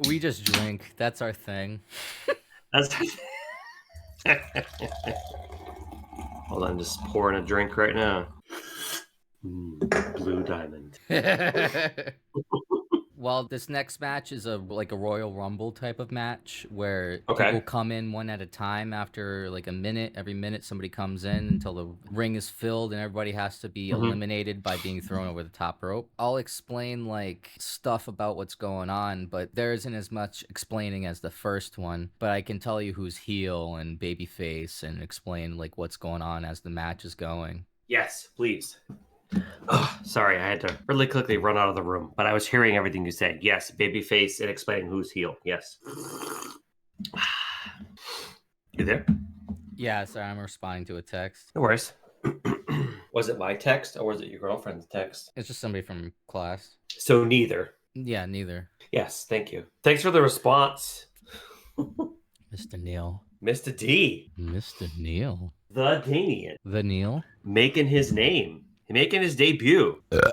We just drink. That's our thing. That's Hold on, just pouring a drink right now. Blue Diamond. Well, this next match is like a Royal Rumble type of match where people Okay. come in one at a time after like a minute. Every minute somebody comes in until the ring is filled and everybody has to be Mm-hmm. eliminated by being thrown over the top rope. I'll explain like stuff about what's going on, but there isn't as much explaining as the first one. But I can tell you who's heel and babyface and explain like what's going on as the match is going. Yes, please. Oh, sorry, I had to really quickly run out of the room, but I was hearing everything you said. Yes, babyface and explaining who's heel. Yes. You there? Yeah, sorry, I'm responding to a text. No worries. Was it my text or was it your girlfriend's text? It's just somebody from class. So neither. Yeah, neither. Yes, thank you. Thanks for the response, Mr. Neil. Mr. D. Mr. Neil. The Damian. The Neil? Making his name. Making his debut. Did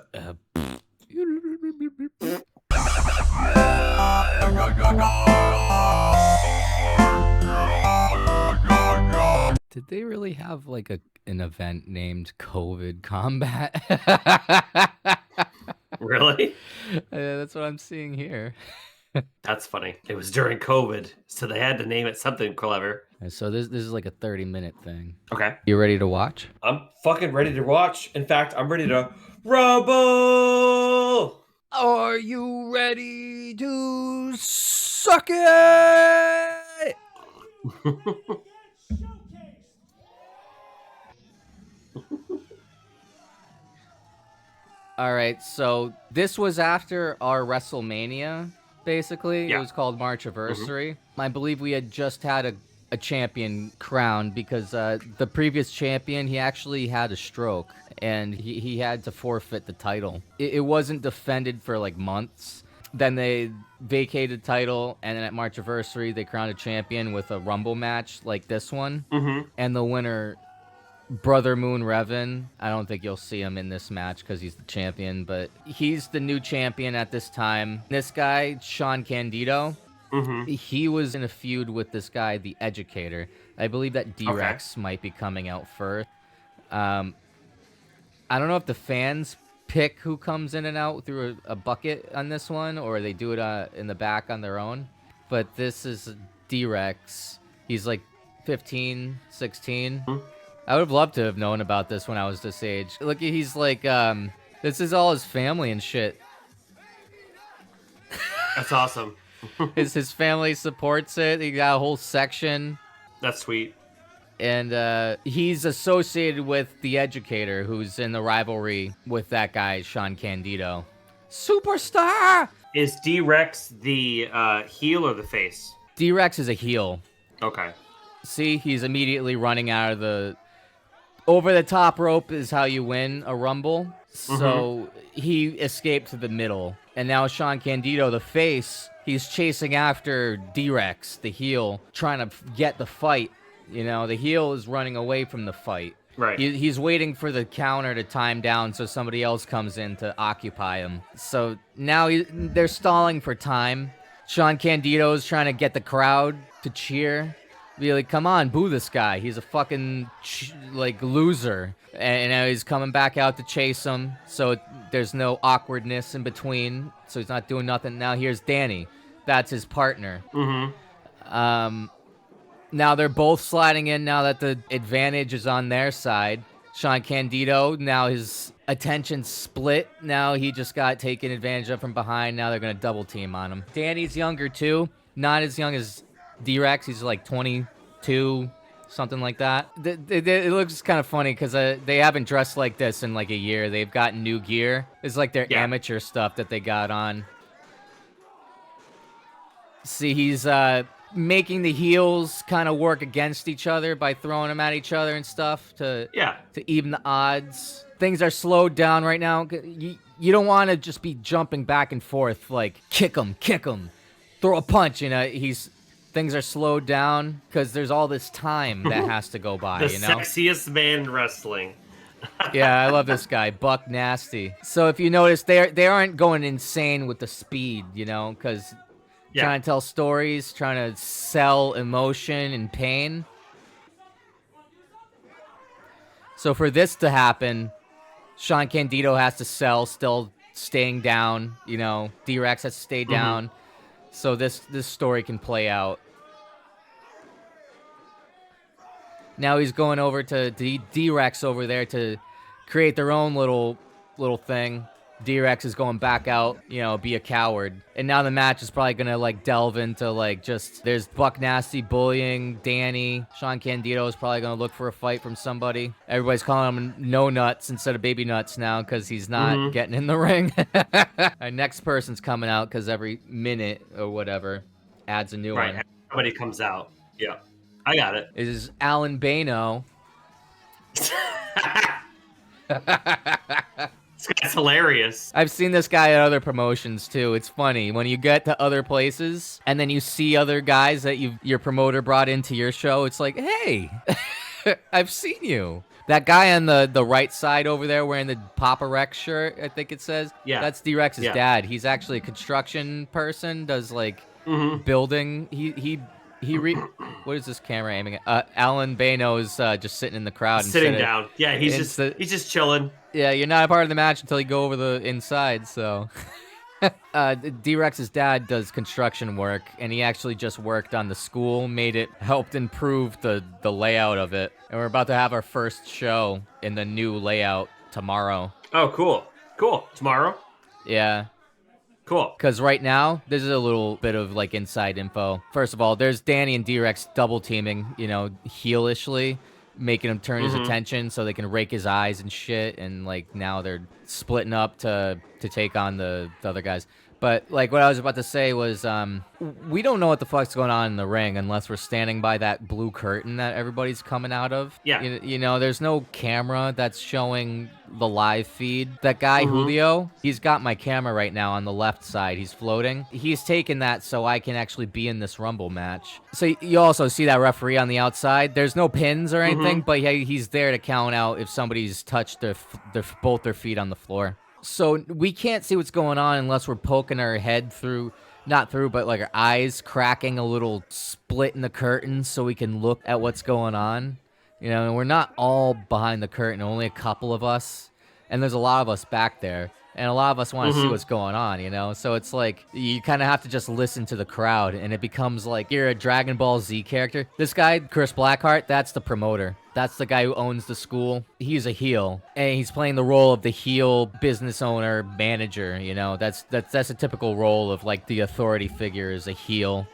they really have like an event named COVID Combat? Really? That's what I'm seeing here. That's funny. It was during COVID, so they had to name it something clever. So this is like a 30-minute thing. Okay. You ready to watch? I'm fucking ready to watch. In fact, I'm ready to rumble! Are you ready to suck it? All right, so this was after our WrestleMania, basically. Yeah. It was called Marchiversary. I believe we had just had a champion crowned because the previous champion, he actually had a stroke, and he had to forfeit the title. It wasn't defended for like months. Then they vacated the title, and then at Marchiversary, they crowned a champion with a Rumble match like this one. Mm-hmm. And the winner, Brother Moon Revan, I don't think you'll see him in this match because he's the champion, but he's the new champion at this time. This guy, Sean Candido, he was in a feud with this guy, the Educator. I believe that D-Rex might be coming out first. I don't know if the fans pick who comes in and out through a bucket on this one, or they do it in the back on their own. But this is D-Rex. He's like 15, 16. I would have loved to have known about this when I was this age. Look, he's like, this is all his family and shit. That's awesome. His family supports it. He got a whole section. That's sweet. And he's associated with the Educator, who's in the rivalry with that guy, Sean Candido. Superstar! Is D-Rex the heel or the face? D-Rex is a heel. Okay. See, he's immediately running out of the... Over the top rope is how you win a Rumble. So he escaped to the middle. And now Sean Candido, the face, he's chasing after D-Rex, the heel, trying to get the fight. You know, the heel is running away from the fight. Right. He's waiting for the counter to time down so somebody else comes in to occupy him. So now they're stalling for time. Sean Candido's trying to get the crowd to cheer. Be like, come on, boo this guy. He's a fucking, like, loser. And now he's coming back out to chase him, so there's no awkwardness in between, so he's not doing nothing. Now here's Danny. That's his partner. Now they're both sliding in now that the advantage is on their side. Sean Candido, now his attention split. Now he just got taken advantage of from behind. Now they're going to double team on him. Danny's younger, too. Not as young as D-Rex. He's like 22, something like that. It looks kind of funny because they haven't dressed like this in like a year. They've got new gear. It's like their amateur stuff that they got on. See, he's making the heels kind of work against each other by throwing them at each other and stuff to even the odds. Things are slowed down right now. You don't want to just be jumping back and forth like kick him, throw a punch. You know, things are slowed down because there's all this time that has to go by. The sexiest man in wrestling. Yeah, I love this guy, Buck Nasty. So if you notice, they aren't going insane with the speed, you know, because trying to tell stories, trying to sell emotion and pain. So for this to happen, Sean Candido has to sell, still staying down. You know, D-Rex has to stay down, so this story can play out. Now he's going over to D-Rex over there to create their own little thing. D-Rex is going back out, you know, be a coward. And now the match is probably going to, like, delve into, like, just... There's Buck Nasty bullying Danny. Sean Candido is probably going to look for a fight from somebody. Everybody's calling him No Nuts instead of Baby Nuts now because he's not getting in the ring. Our next person's coming out because every minute or whatever adds a new one. Somebody comes out. Yeah. I got it. It is Alan Bano. It's hilarious. I've seen this guy at other promotions too. It's funny when you get to other places and then you see other guys that your promoter brought into your show. It's like, hey, I've seen you. That guy on the right side over there wearing the Papa Rex shirt, I think it says. Yeah, that's D-Rex's dad. He's actually a construction person. Does like building. What is this camera aiming at? Alan Bano is just sitting in the crowd. Sitting down. Yeah, he's just chilling. Yeah, you're not a part of the match until you go over the inside, so... D-Rex's dad does construction work, and he actually just worked on the school, helped improve the layout of it. And we're about to have our first show in the new layout tomorrow. Oh, cool. Cool. Tomorrow? Yeah. Cool. Because right now, this is a little bit of, like, inside info. First of all, there's Danny and D-Rex double teaming, you know, heelishly, making him turn his attention so they can rake his eyes and shit. And, like, now they're splitting up to take on the other guys. But, like, what I was about to say was, we don't know what the fuck's going on in the ring unless we're standing by that blue curtain that everybody's coming out of. Yeah. You know, there's no camera that's showing the live feed. That guy, Julio, he's got my camera right now on the left side. He's floating. He's taken that so I can actually be in this Rumble match. So you also see that referee on the outside. There's no pins or anything, but he's there to count out if somebody's touched both their feet on the floor. So we can't see what's going on unless we're poking our head through, not through, but like our eyes cracking a little split in the curtain so we can look at what's going on. You know, and we're not all behind the curtain, only a couple of us. And there's a lot of us back there. And a lot of us want to see what's going on, you know? So it's like, you kind of have to just listen to the crowd, and it becomes like you're a Dragon Ball Z character. This guy, Chris Blackheart, that's the promoter. That's the guy who owns the school. He's a heel, and he's playing the role of the heel business owner, manager, you know? That's a typical role of, like, the authority figure is a heel.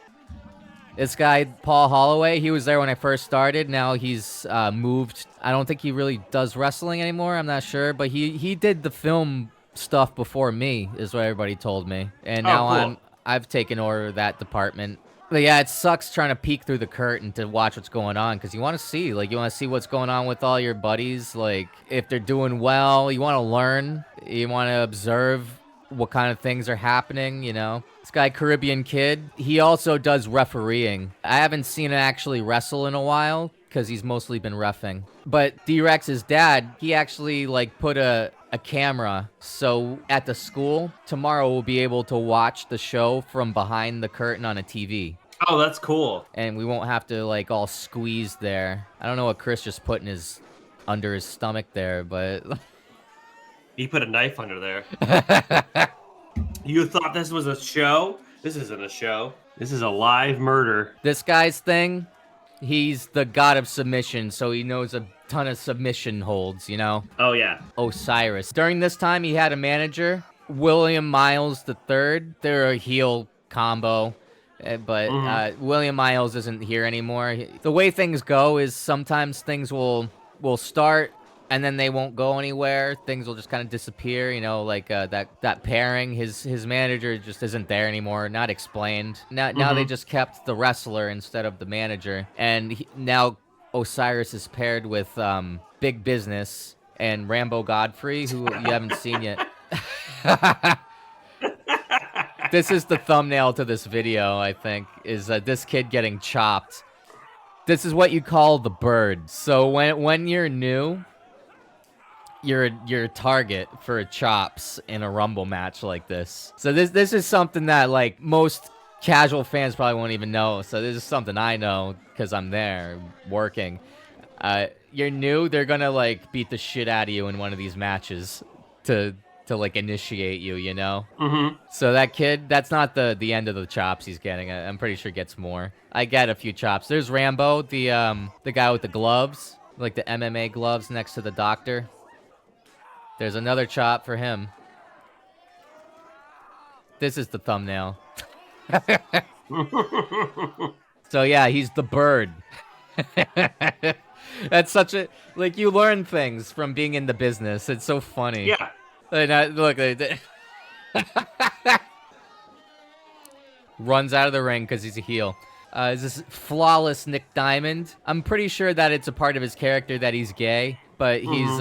This guy, Paul Holloway, he was there when I first started. Now he's moved. I don't think he really does wrestling anymore. I'm not sure, but he did the film stuff before me, is what everybody told me. And now I've taken over of that department. But yeah, it sucks trying to peek through the curtain to watch what's going on, because you want to see, like, you want to see what's going on with all your buddies, like, if they're doing well, you want to learn, you want to observe what kind of things are happening, you know? This guy, Caribbean Kid, he also does refereeing. I haven't seen him actually wrestle in a while, because he's mostly been reffing. But D-Rex's dad, he actually, like, put a camera, so at the school, tomorrow we'll be able to watch the show from behind the curtain on a TV. Oh, that's cool. And we won't have to, like, all squeeze there. I don't know what Chris just put under his stomach there, but... He put a knife under there. You thought this was a show? This isn't a show. This is a live murder. This guy's thing, he's the god of submission, so he knows a ton of submission holds, you know? Oh, yeah. Osiris. During this time, he had a manager, William Miles III. They're a heel combo, but William Miles isn't here anymore. The way things go is sometimes things will start, and then they won't go anywhere. Things will just kind of disappear, you know, like that pairing. His manager just isn't there anymore, not explained. Now they just kept the wrestler instead of the manager. And now Osiris is paired with Big Business and Rambo Godfrey, who you haven't seen yet. This is the thumbnail to this video, I think, is this kid getting chopped. This is what you call the bird. So when you're new... You're a target for chops in a Rumble match like this. So this is something that, like, most casual fans probably won't even know. So this is something I know because I'm there working. You're new, they're gonna like beat the shit out of you in one of these matches to like initiate you, you know? Mm-hmm. So that kid, that's not the end of the chops he's getting. I'm pretty sure gets more. I get a few chops. There's Rambo, the guy with the gloves, like the MMA gloves next to the doctor. There's another chop for him. This is the thumbnail. So yeah, he's the bird. That's such a like you learn things from being in the business. It's so funny. Yeah. And look, runs out of the ring because he's a heel. Is this flawless Nick Diamond? I'm pretty sure that it's a part of his character that he's gay, but he's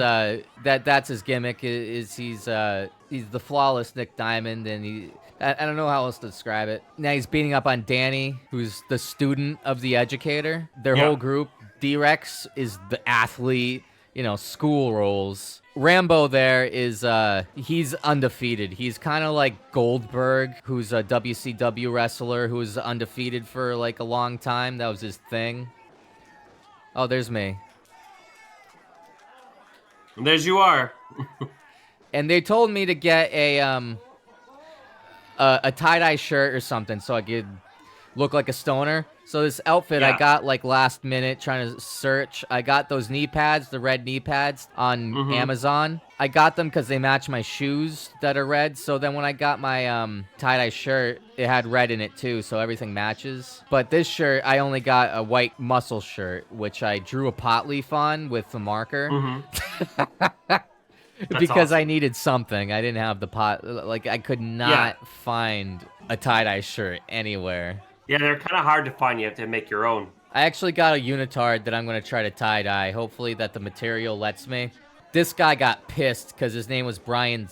that's his gimmick. Is he's the flawless Nick Diamond, and I don't know how else to describe it. Now he's beating up on Danny, who's the student of the educator. Their whole group. D-Rex is the athlete, you know, school roles. Rambo there is, he's undefeated. He's kind of like Goldberg, who's a WCW wrestler who was undefeated for like a long time. That was his thing. Oh, there's me. And there's you are. And they told me to get a tie-dye shirt or something so I could look like a stoner. So this outfit I got like last minute trying to search. I got those knee pads, the red knee pads on Amazon. I got them because they match my shoes that are red. So then when I got my tie-dye shirt, it had red in it too. So everything matches. But this shirt, I only got a white muscle shirt, which I drew a pot leaf on with the marker. Because awesome. I needed something. I didn't have the pot. Like I could not find a tie-dye shirt anywhere. Yeah, they're kind of hard to find. You have to make your own. I actually got a unitard that I'm going to try to tie-dye. Hopefully that the material lets me. This guy got pissed because his name was Brian...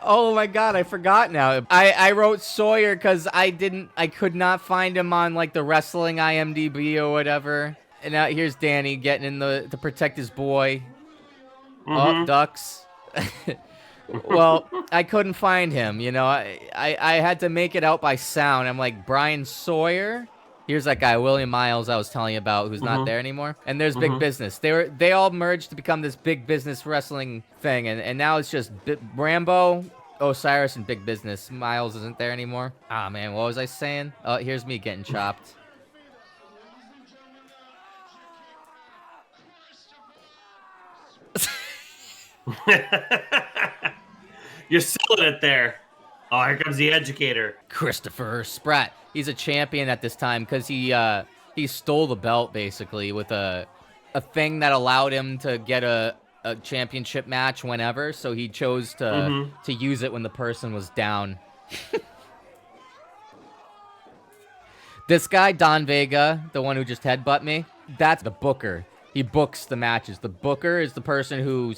Oh my god, I forgot now. I wrote Sawyer because I could not find him on like the wrestling IMDb or whatever. And now here's Danny getting in to protect his boy. Oh, ducks. Well, I couldn't find him, you know. I had to make it out by sound. I'm like, Brian Sawyer? Here's that guy, William Miles, I was telling you about, who's not there anymore. And there's Big Business. They all merged to become this Big Business wrestling thing. And now it's just Rambo, Osiris, and Big Business. Miles isn't there anymore. Ah, man, what was I saying? Oh, here's me getting chopped. You're selling it there. Oh, here comes the educator. Christopher Spratt. He's a champion at this time because he stole the belt basically with a thing that allowed him to get a championship match whenever. So he chose to use it when the person was down. This guy, Don Vega, the one who just headbutt me, that's the booker. He books the matches. The booker is the person who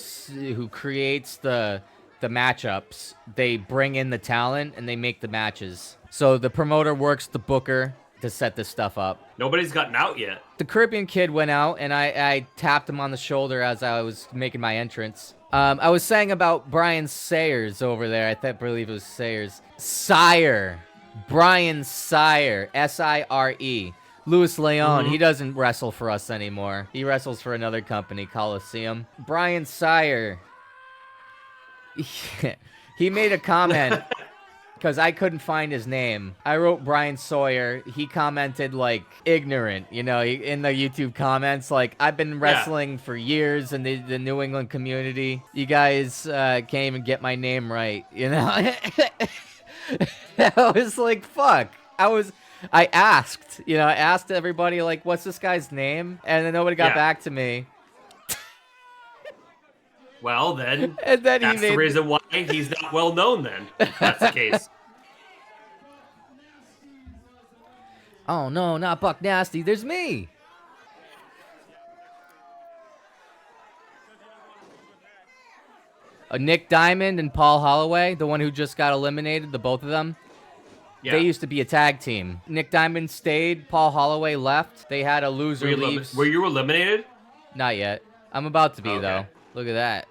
creates the matchups. They bring in the talent and they make the matches. So the promoter works the booker to set this stuff up. Nobody's gotten out yet. The Caribbean kid went out and I tapped him on the shoulder as I was making my entrance. I was saying about Brian Sayers over there. I believe it was Sayers. Sire. Brian Sire. S-I-R-E. Louis Leon, he doesn't wrestle for us anymore. He wrestles for another company, Coliseum. Brian Sire. He made a comment because I couldn't find his name. I wrote Brian Sawyer. He commented like ignorant, you know, in the YouTube comments. Like, I've been wrestling for years in the New England community. You guys can't even get my name right, you know? I was like, fuck. I asked everybody, like, what's this guy's name? And then nobody got back to me. Well, then, and then that's the reason why he's not well known then. If that's the case. Oh, no, not Buck Nasty. There's me. Nick Diamond and Paul Holloway, the one who just got eliminated, the both of them. Yeah. They used to be a tag team. Nick Diamond stayed. Paul Holloway left. They had a loser leave. Were you eliminated? Not yet. I'm about to be, though. Look at that.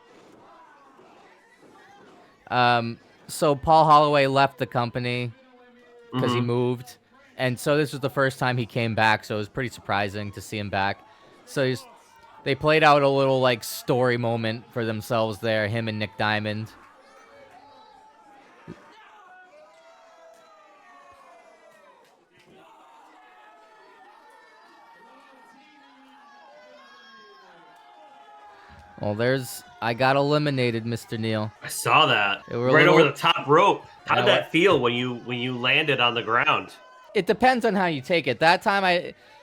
So Paul Holloway left the company because he Mm-hmm. moved, and so this was the first time he came back. So it was pretty surprising to see him back. So they played out a little like story moment for themselves there, him and Nick Diamond. Well, I got eliminated, Mr. Neil. I saw that Right over the top rope. How did Yeah, that feel when you landed on the ground? It depends on how you take it. That time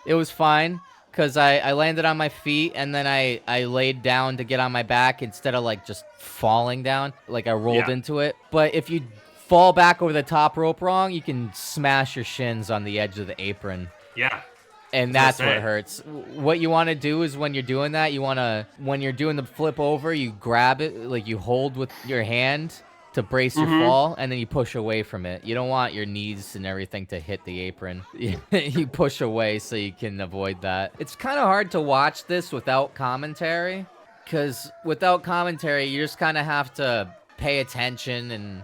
it was fine because I landed on my feet and then I laid down to get on my back instead of like just falling down. Like I rolled into it. But if you fall back over the top rope wrong, you can smash your shins on the edge of the apron. Yeah. And that's what hurts. What you want to do is when you're doing that, when you're doing the flip over, you grab it, like you hold with your hand to brace your fall, and then you push away from it. You don't want your knees and everything to hit the apron. You push away so you can avoid that. It's kind of hard to watch this without commentary, because without commentary, you just kind of have to pay attention and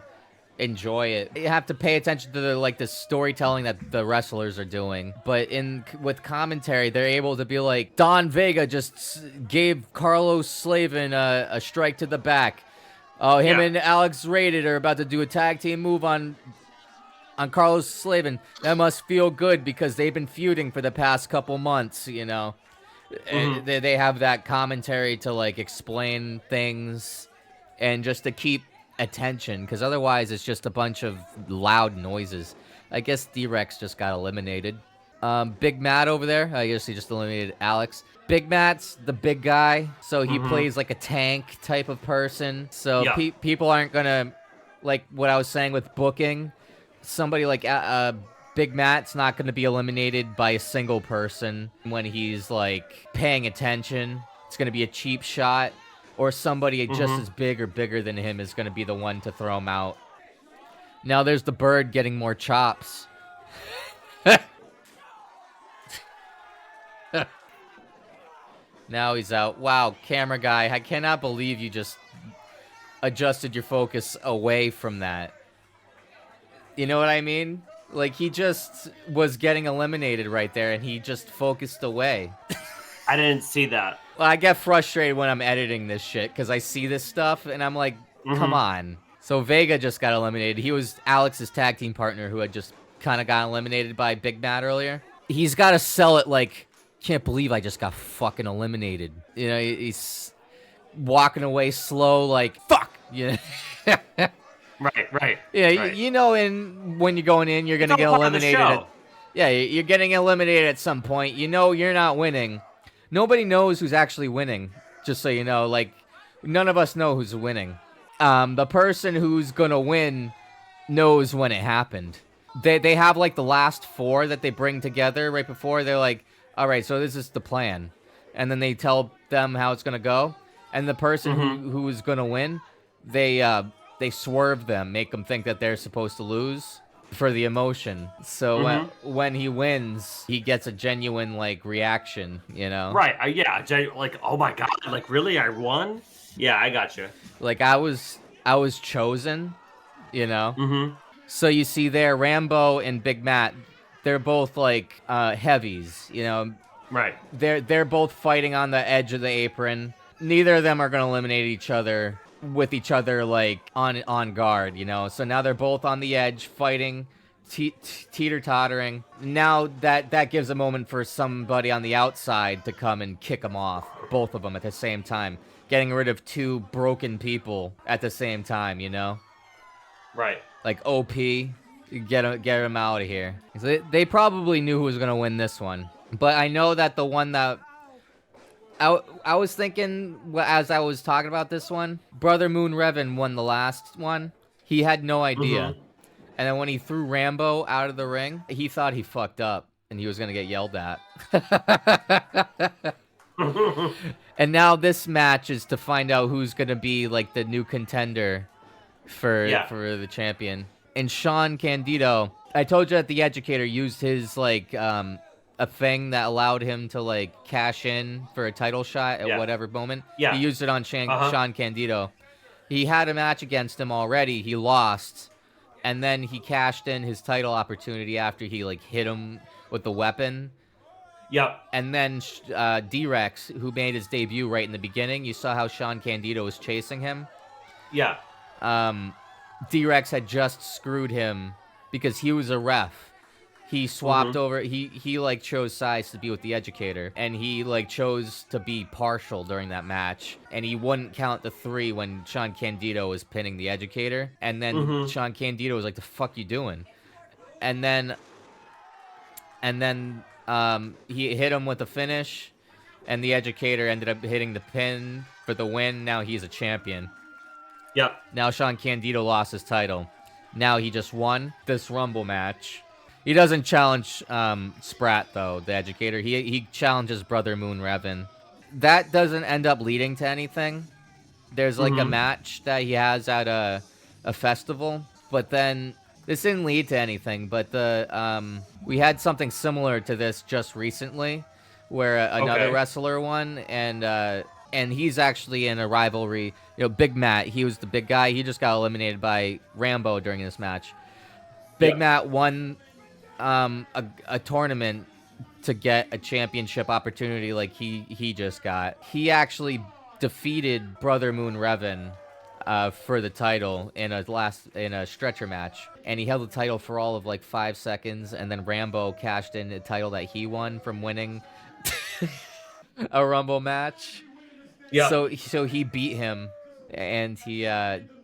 enjoy it. You have to pay attention to the storytelling that the wrestlers are doing. But with commentary, they're able to be like, Don Vega just gave Carlos Slavin a strike to the back. Oh, him and Alex Rated are about to do a tag team move on Carlos Slavin. That must feel good because they've been feuding for the past couple months, you know. They have that commentary to like explain things and just to keep attention, because otherwise it's just a bunch of loud noises. I guess D-Rex just got eliminated. Big Matt over there, I guess he just eliminated Alex. Big Matt's the big guy, so he plays like a tank type of person. So people aren't gonna, like what I was saying with booking, somebody like Big Matt's not gonna be eliminated by a single person when he's like paying attention. It's gonna be a cheap shot. Or somebody just as big or bigger than him is going to be the one to throw him out. Now there's the bird getting more chops. Now he's out. Wow, camera guy, I cannot believe you just adjusted your focus away from that. You know what I mean? Like, he just was getting eliminated right there, and he just focused away. I didn't see that. Well, I get frustrated when I'm editing this shit because I see this stuff and I'm like, come on. So Vega just got eliminated. He was Alex's tag team partner who had just kind of got eliminated by Big Matt earlier. He's got to sell it like, can't believe I just got fucking eliminated. You know, he's walking away slow like, fuck. You know? Right. Yeah, right. You know, when you're going in, you're going to get eliminated. You're getting eliminated at some point. You know you're not winning. Nobody knows who's actually winning, just so you know. Like, none of us know who's winning. The person who's gonna win knows when it happened. They have, like, the last four that they bring together right before. They're like, all right, so this is the plan. And then they tell them how it's gonna go. And the person who's gonna win, they swerve them, make them think that they're supposed to lose for the emotion. So when he wins, he gets a genuine like reaction, you know? Right. Like, oh my god, like really, I won? Yeah, I got you. Like I was chosen, you know? So you see there, Rambo and Big Matt, they're both like heavies, you know? Right. They're both fighting on the edge of the apron. Neither of them are gonna eliminate each other with each other like on guard, you know. So now they're both on the edge fighting, teeter-tottering. Now that gives a moment for somebody on the outside to come and kick them off, both of them at the same time, getting rid of two broken people at the same time, you know. Right. Like OP, get him out of here. They probably knew who was gonna win this one, but I know that the one that I was thinking as I was talking about this one, Brother Moon Revan won the last one. He had no idea. And then when he threw Rambo out of the ring, he thought he fucked up and he was going to get yelled at. And now this match is to find out who's going to be like the new contender for the champion. And Sean Candido, I told you that the educator used his like a thing that allowed him to like cash in for a title shot at whatever moment. Yeah. He used it on Sean Candido. He had a match against him already. He lost, and then he cashed in his title opportunity after he like hit him with the weapon. Yep. And then D-Rex, who made his debut right in the beginning, you saw how Sean Candido was chasing him. Yeah. D-Rex had just screwed him because he was a ref. He swapped over. He like chose sides to be with the educator, and he like chose to be partial during that match. And he wouldn't count the 3 when Sean Candido was pinning the educator. And then Sean Candido was like, "The fuck you doing?" And then he hit him with a finish, and the educator ended up hitting the pin for the win. Now he's a champion. Yep. Now Sean Candido lost his title. Now he just won this Rumble match. He doesn't challenge Sprat, though, the educator. He challenges Brother Moon Revan. That doesn't end up leading to anything. There's like a match that he has at a festival, but then this didn't lead to anything. But we had something similar to this just recently, where another wrestler won, and he's actually in a rivalry. You know, Big Matt, he was the big guy. He just got eliminated by Rambo during this match. Big Matt won a tournament to get a championship opportunity like he just got. He actually defeated Brother Moon Revan for the title in a stretcher match, and he held the title for all of like 5 seconds, and then Rambo cashed in the title that he won from winning a Rumble match. Yeah. So he beat him, and he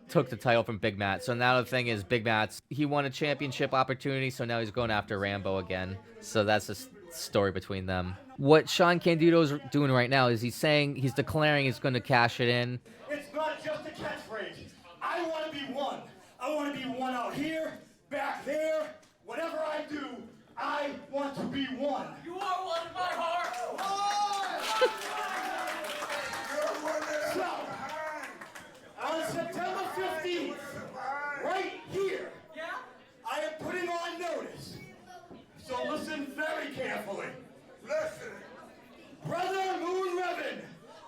took the title from Big Matt. So now the thing is, Big Matt's he won a championship opportunity, so now he's going after Rambo again. So that's the story between them. What Sean Candido's doing right now is he's declaring he's going to cash it in. It's not just a catchphrase. I want to be one. I want to be one out here, back there. Whatever I do, I want to be one. You are one in my heart. So, on September 15th, right here, I am putting on notice. So listen very carefully. Listen. Brother Moon Revan,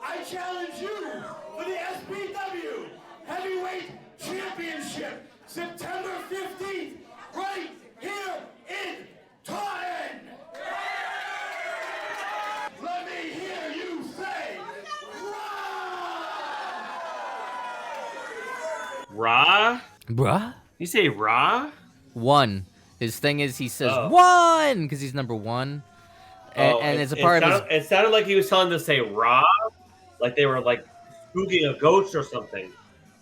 I challenge you for the SPW Heavyweight Championship, September 15th, right here in Taunton. Let me hear you say, Ra? Bruh? You say Ra? One. His thing is he says one because he's number 1. And it's a part of his... It sounded like he was telling them to say Ra, like they were like spooking a ghost or something.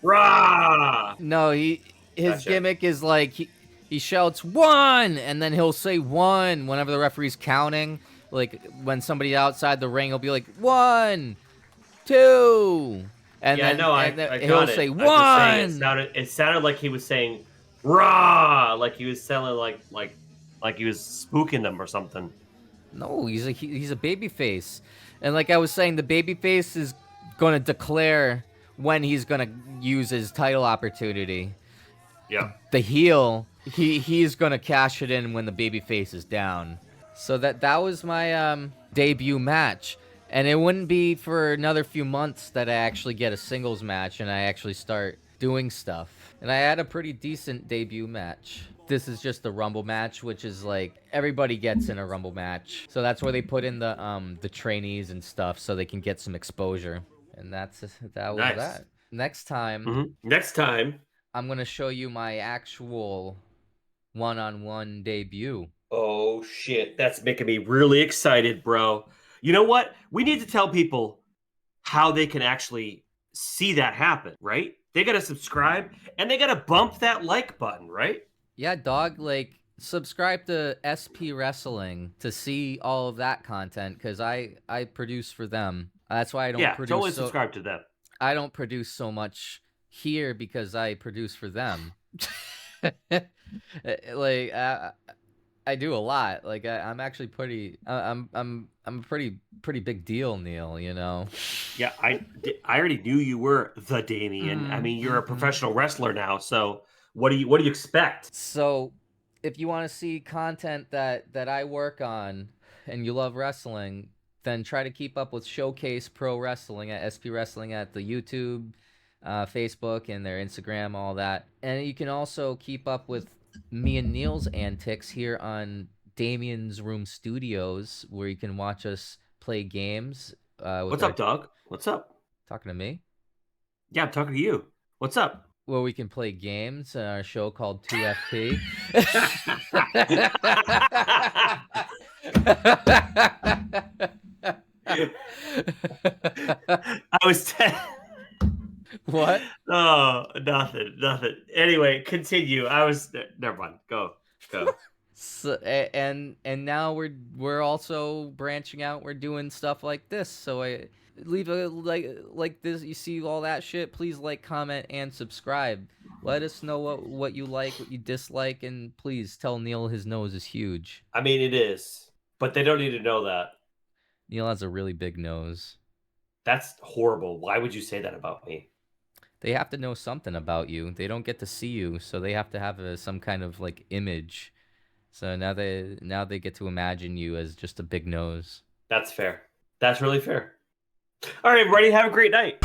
Ra! No, his gimmick is like he shouts 1, and then he'll say 1 whenever the referee's counting. Like when somebody outside the ring, he'll be like 1, 2, and I he'll say 1. It sounded like he was saying Ra, like he was selling like he was spooking them or something. No, he's a babyface, and like I was saying, the babyface is going to declare when he's going to use his title opportunity. Yeah. The heel, he's going to cash it in when the babyface is down. So that was my debut match, and it wouldn't be for another few months that I actually get a singles match and I actually start doing stuff. And I had a pretty decent debut match. This is just the Rumble match, which is like everybody gets in a Rumble match. So that's where they put in the trainees and stuff so they can get some exposure. And that was nice. that. Next time, I'm going to show you my actual one-on-one debut. Oh shit, that's making me really excited, bro. You know what? We need to tell people how they can actually see that happen, right? They got to subscribe and they got to bump that like button, right? Yeah, dog, like subscribe to SP Wrestling to see all of that content because I produce for them. That's why I don't produce. Totally subscribe to them. I don't produce so much here because I produce for them. Like I do a lot. Like I'm actually pretty. I'm a pretty big deal, Neil. You know. Yeah, I already knew you were the Damian. I mean, you're a professional wrestler now, so what do you expect? So, if you want to see content that I work on, and you love wrestling, then try to keep up with Showcase Pro Wrestling at SP Wrestling at the YouTube, Facebook and their Instagram, all that. And you can also keep up with me and Neil's antics here on Damian's Room Studios, where you can watch us play games. What's up, dog? What's up? Talking to me? Yeah, I'm talking to you. What's up? Where we can play games on our show called 2FP. I was What? Oh, nothing. Anyway, continue. Never mind. Go. So, and now we're also branching out. We're doing stuff like this. So I leave a like this. You see all that shit. Please like, comment, and subscribe. Let us know what you like, what you dislike, and please tell Neil his nose is huge. I mean, it is, but they don't need to know that. Neil has a really big nose. That's horrible. Why would you say that about me? They have to know something about you. They don't get to see you, so they have to have some kind of like image. So now they get to imagine you as just a big nose. That's fair. That's really fair. All right, everybody, have a great night.